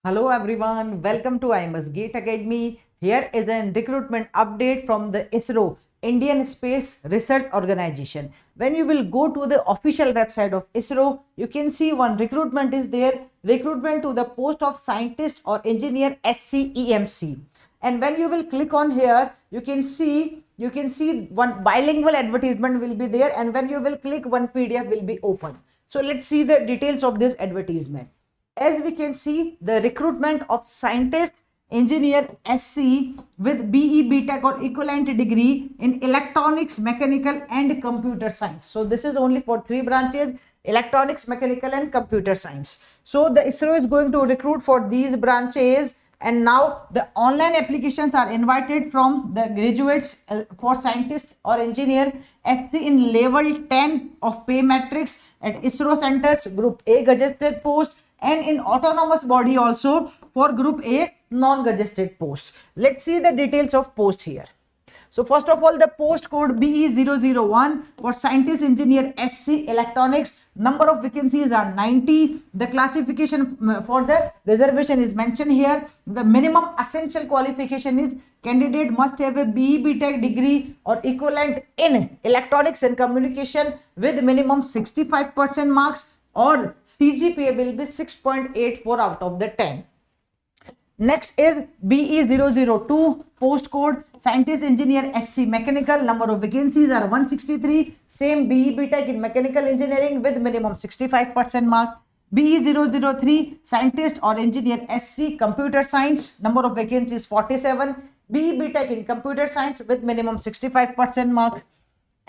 Hello everyone, welcome to IMS Gate Academy. Here is a recruitment update from the ISRO, Indian Space Research Organization. When you will go to the official website of ISRO, you can see one recruitment is there, recruitment to the post of scientist or engineer SCEMC. And when you will click on here, you can see one bilingual advertisement will be there, and when you will click, one PDF will be open. So let's see the details of this advertisement. As we can see, the recruitment of scientist engineer SC with BE BTech or equivalent degree in electronics, mechanical and computer science. So this is only for three branches: electronics, mechanical and computer science. So the ISRO is going to recruit for these branches, and now the online applications are invited from the graduates for scientist or engineer SC in level 10 of pay matrix at ISRO centers, group A gazetted post, and in autonomous body also for group A non-gazetted post. Let's see the details of post here. So first of all, the post code BE001 for scientist engineer SC electronics. Number of vacancies are 90. The classification for the reservation is mentioned here. The minimum essential qualification is candidate must have a BE BTech degree or equivalent in electronics and communication with minimum 65% marks, or CGPA will be 6.84 out of the 10. Next is BE002 postcode scientist engineer SC mechanical. Number of vacancies are 163. Same BE BTech in mechanical engineering with minimum 65% mark. BE003 scientist or engineer SC computer science. Number of vacancies 47. BE BTech in computer science with minimum 65% mark.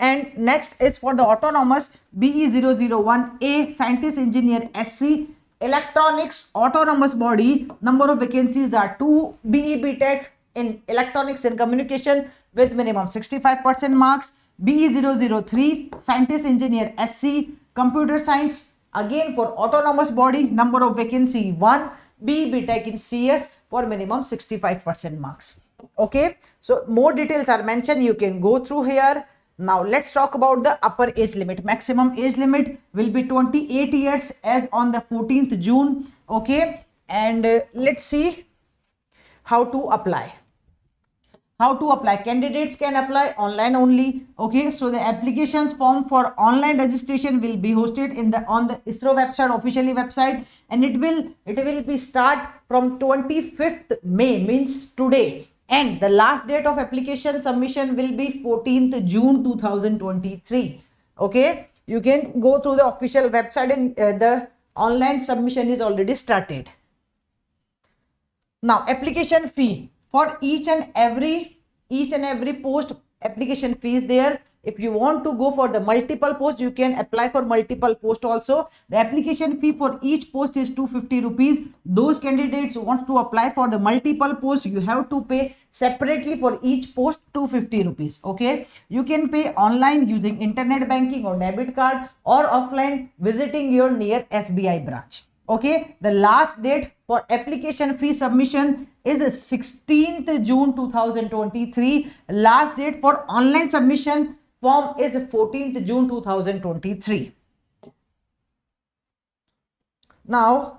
And next is for the autonomous BE001A scientist engineer SC electronics autonomous body. Number of vacancies are 2. BE BTech in electronics and communication with minimum 65% marks. BE003 scientist engineer SC computer science, again for autonomous body. Number of vacancy 1. BE BTech in CS for minimum 65% marks. Okay, so more details are mentioned, you can go through here. Now let's talk about the upper age limit. Maximum age limit will be 28 years as on the 14th June. Okay, and let's see how to apply. Candidates can apply online only. Okay, so the applications form for online registration will be hosted in the on the ISRO website, officially website, and it will be start from 25th May, means today, and the last date of application submission will be 14th June 2023. Okay, you can go to the official website, and the online submission is already started. Now application fee for each and every post, application fee is there. If you want to go for the multiple post, you can apply for multiple post also. The application fee for each post is 250 rupees. Those candidates who want to apply for the multiple post, you have to pay separately for each post 250 rupees. Okay, you can pay online using internet banking or debit card, or offline visiting your near SBI branch. Okay, the last date for application fee submission is 16th June 2023. Last date for online submission form is 14th June 2023. Now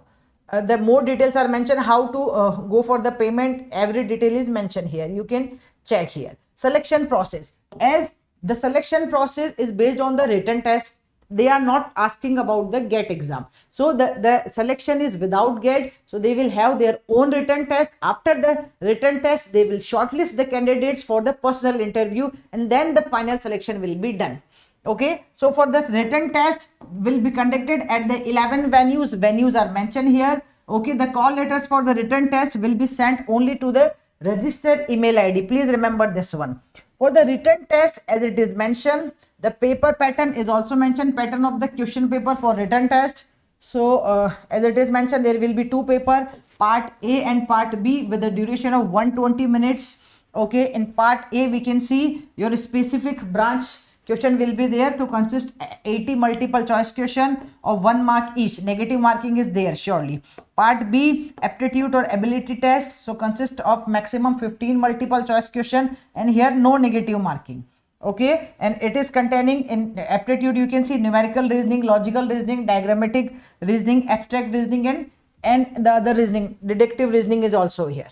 the more details are mentioned, how to go for the payment. Every detail is mentioned here, you can check here. Selection process, as the selection process is based on the written test, they are not asking about the GATE exam. So the selection is without GATE. So they will have their own written test. After the written test, they will shortlist the candidates for the personal interview, and then the final selection will be done. Okay, so for this written test will be conducted at the 11 venues. Venues are mentioned here. Okay, the call letters for the written test will be sent only to the registered email ID. Please remember this one. For the written test, as it is mentioned, the paper pattern is also mentioned, pattern of the question paper for written test. So as it is mentioned, there will be two paper, part A and part B, with the duration of 120 minutes. Okay, in part A we can see your specific branch question will be there to consist 80 multiple choice question of 1 mark each. Negative marking is there surely. Part B, aptitude or ability test, so consist of maximum 15 multiple choice question, and here no negative marking. Okay, and it is containing in aptitude, you can see numerical reasoning, logical reasoning, diagrammatic reasoning, abstract reasoning and and the other reasoning, deductive reasoning is also here.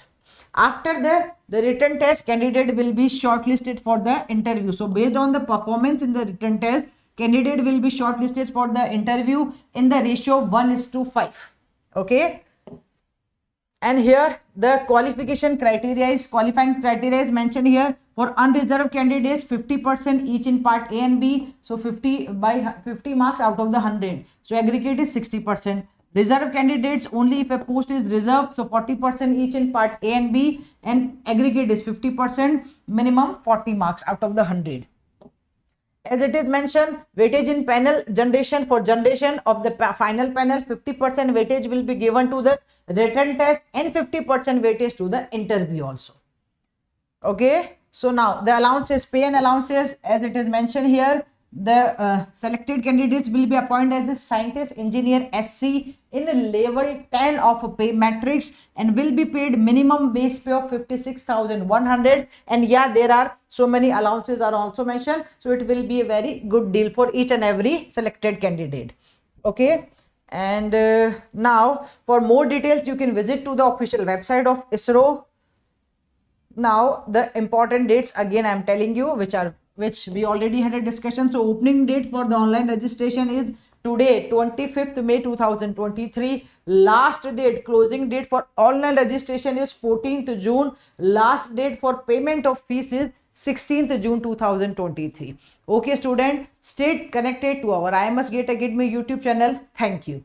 After the written test, candidate will be shortlisted for the interview. So based on the performance in the written test, candidate will be shortlisted for the interview in the ratio of 1:5. Okay. And here the qualification criteria is, qualifying criteria is mentioned here. For unreserved candidates, 50% each in part A and B. So 50 by 50 marks out of the 100. So aggregate is 60%. Reserved candidates only if a post is reserved. So 40% each in part A and B, and aggregate is 50%, minimum 40 marks out of the 100. As it is mentioned, weightage in panel generation, for generation of the final panel, 50% weightage will be given to the written test and 50% weightage to the interview also. Okay. So now the allowances, pay and allowances, as it is mentioned here, the selected candidates will be appointed as a scientist engineer SC in level 10 of a pay matrix and will be paid minimum base pay of 56,100. And yeah, there are so many allowances are also mentioned, so it will be a very good deal for each and every selected candidate. Okay. And now for more details you can visit to the official website of ISRO. Now the important dates again I am telling you, which we already had a discussion. So opening date for the online registration is today, 25th May 2023. Last date, closing date for online registration is 14th June. Last date for payment of fees is 16th June 2023. Okay student, stay connected to our IMS Gate Academy YouTube channel. Thank you.